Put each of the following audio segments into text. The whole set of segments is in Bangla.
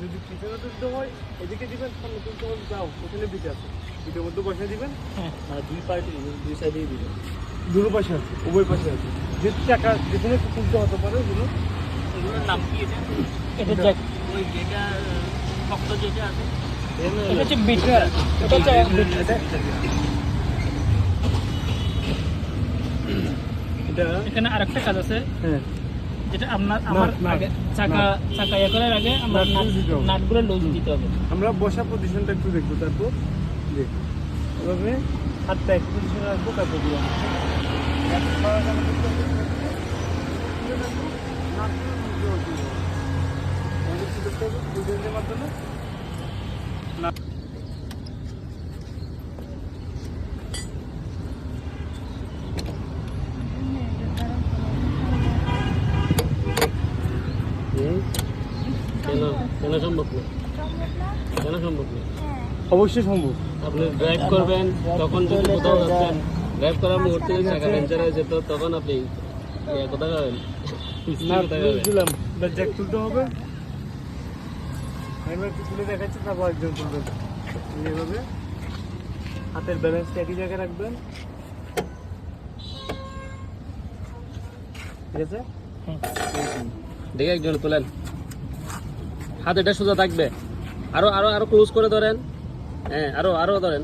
যদি পিছনে তুলতে হয় এদিকে দিবেন, সামনে তুলতে হবে যাও ওখানে দিকে আছে, দুটোর মধ্যে বসিয়ে দিবেন। আর দুই পার্টি দুই সাইডেই দিবেন। দুটো পাশে আছে, উভয় পাশে আছে, যে চাকা যেখানে তুলতে হতে পারে ওগুলো। এগুলোর নাম কি এটা? এটা জ্যাক। ওই যেটা শক্ত যেটা আছে এটা হচ্ছে বিট। এটা হচ্ছে বিট। এটা এখানে আরেকটা কাজ আছে, হ্যাঁ যেটা আমার আগে চাকা ইয়ে করার আগে আমরা নাটগুলো লুজ দিতে হবে। আমরা বসা পজিশনটা একটু দেখবো, তারপর দেখ এভাবে হাতটা এক পজিশনে রাখবো, তারপর দিলাম মাধ্যমে কেন কেন সম্ভব না? কেন সম্ভব না? অবশ্যই সম্ভব। আপনি ড্রাইভ করবেন, তখন যদি কোথাও যাচ্ছেন, ড্রাইভ করার মুহূর্তে যদি চাকা পাঞ্চার হয়ে যেত, তখন আপনি কোথায় যাবেন? দিলাম জ্যাক তুলতে হবে, আমি একটু তুলে দেখাচ্ছি, তারপর একজন তুলবেন। এইভাবে হাতের ব্যালেন্সটা একই জায়গায় রাখবেন, ঠিক আছে? দেখে একজন তোলেন, হাত এটা সোজা থাকবে, আরো আরো আরো ক্লোজ করে ধরেন, হ্যাঁ আরো আরো ধরেন,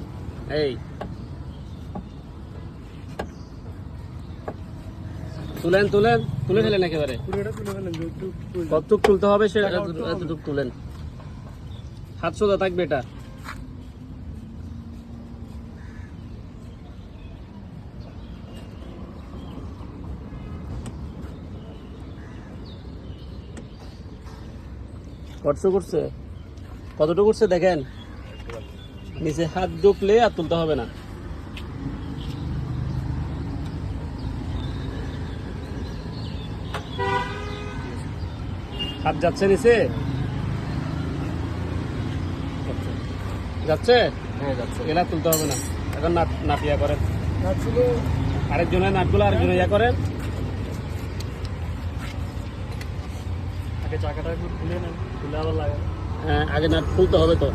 এই তুলেন তুলেন তুলে ফেলেন একেবারে। পুরোটা তুলে ফেলেন, একটু কতটুক তুলতে হবে সে এতটুক তুলেন, হাত সোজা থাকবে এটা। করছে কতটুকু করছে দেখেন, নিচে হাত ঢুকলে আর তুলতে হবে না। হাত যাচ্ছে নিচে, যাচ্ছে, হ্যাঁ যাচ্ছে। এলা তুলতে হবে না। এখন নাট ইয়া করেন, ছিল আরেকজনের নাটগুলো আরেকজনে ইয়া করেন। আগে চাকাটা একটু খুলে নেন, খুলে আবার লাগান। হ্যাঁ আগে নাট খুলতে হবে তো।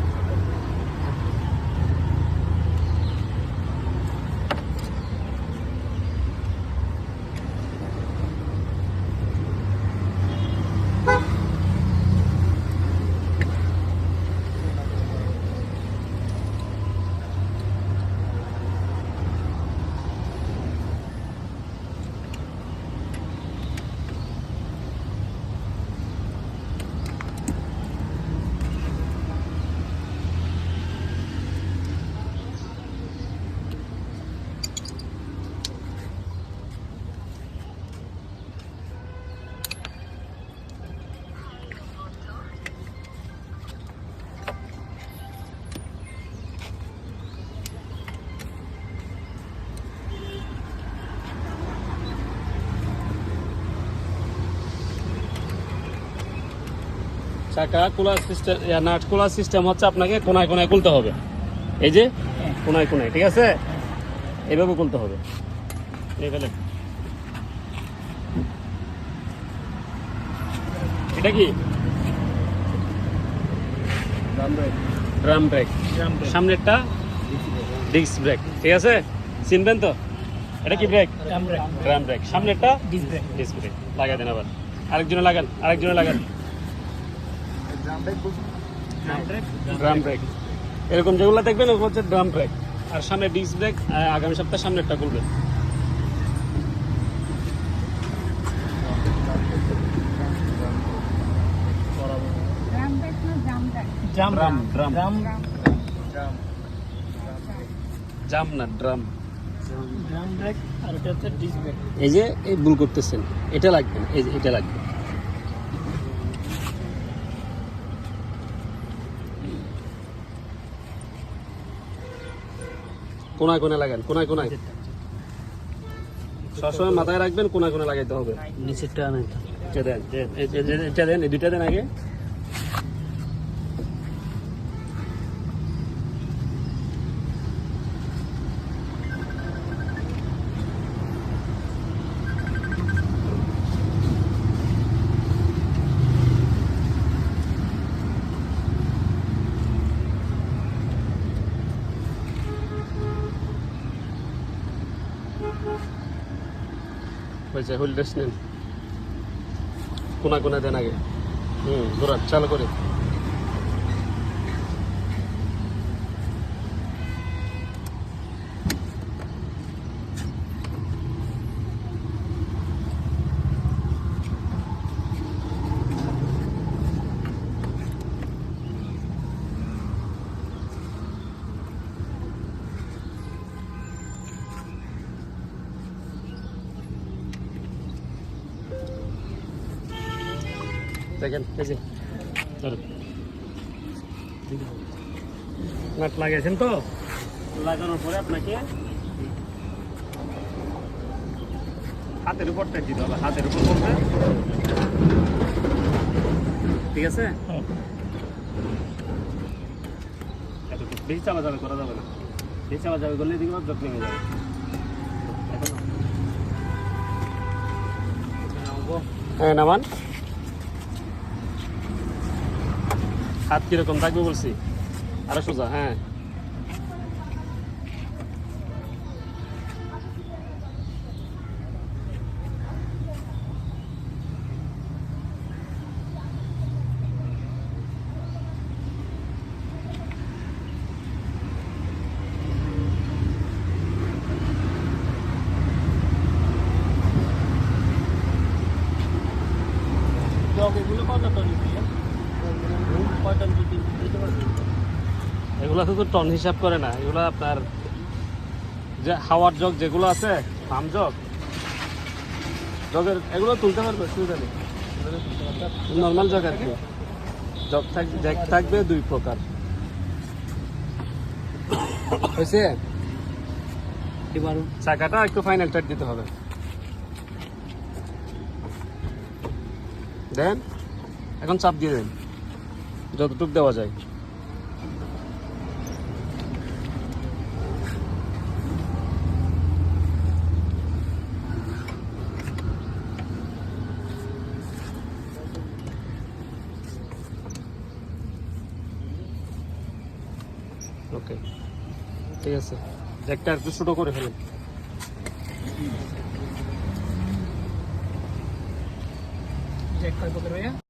চাকা খোলার সিস্টেম, নাট খোলার সিস্টেম হচ্ছে আপনাকে কোনায় কোনায় খুলতে হবে, এই যে কোনায় কোনায়, ঠিক আছে? এইভাবে খুলতে হবে। এই ফেলেন, এটা কি ড্রাম ব্রেক, সামনেরটা ডিস্ক ব্রেক, ঠিক আছে? চিনবেন তো? এটা কি ব্রেক? Drum brake. সামনেরটা ডিস্ক ব্রেক। লাগাই দেন আবার, আরেকজনে লাগান। ড্রাম ব্রেক এরকম যেগুলো দেখবেন ওগুলো হচ্ছে ড্রাম ব্রেক, আর সামনে ডিস্ক ব্রেক। আগামী সপ্তাহে সামনেরটা খুলবেন। জাম না ড্রাম। আর এটা হচ্ছে ডিস্ক ব্রেক। এই যে এই ভুল করতেছেন, এটা লাগবে না, এই যে এটা লাগবে। কোনায় কোনায় লাগান, কোনায় সবসময় মাথায় রাখবেন, কোনায় লাগাইতে হবে। নিচেরটা আনেন, এটা দেন, এই দুইটা দেন আগে। হয়েছে, হুইল রেস্ট নেন, কোনা দেন আগে। ঘোরান, চালু করে। দেখেন, এই যে ধরুন, নাট লাগিয়েছেন তো, লাগানোর পরে আপনাকে হাতের উপর টাইট দিতে হবে, হাতের উপর করতে, ঠিক আছে? এতটুকু বেশি চালাচালি করা যাবে না, বেশি চালাচালি করলে এদিকে যত্ন হয়ে যাবে। হ্যাঁ, নামান। হাত কিরকম থাকবে বলছি, আরো সোজা। হ্যাঁ, এগুলা তো টন হিসাব করে না, এগুলো আপনার যে হাওয়ার জগ যেগুলো আছে, ফার্ম জগের এগুলো তুলতে পারবে, অসুবিধা নেই। নর্মাল জগ আর কি, জগ থাকবে 2 প্রকার। হয়েছে, চাকাটা একটু ফাইনাল টাইট দিতে হবে। দেন, এখন চাপ দিয়ে দেন যতটুকু দেওয়া যায়। ওকে, ঠিক আছে, একটা একটু ছোট করে ফেলেন। চেক করবো ভাইয়া।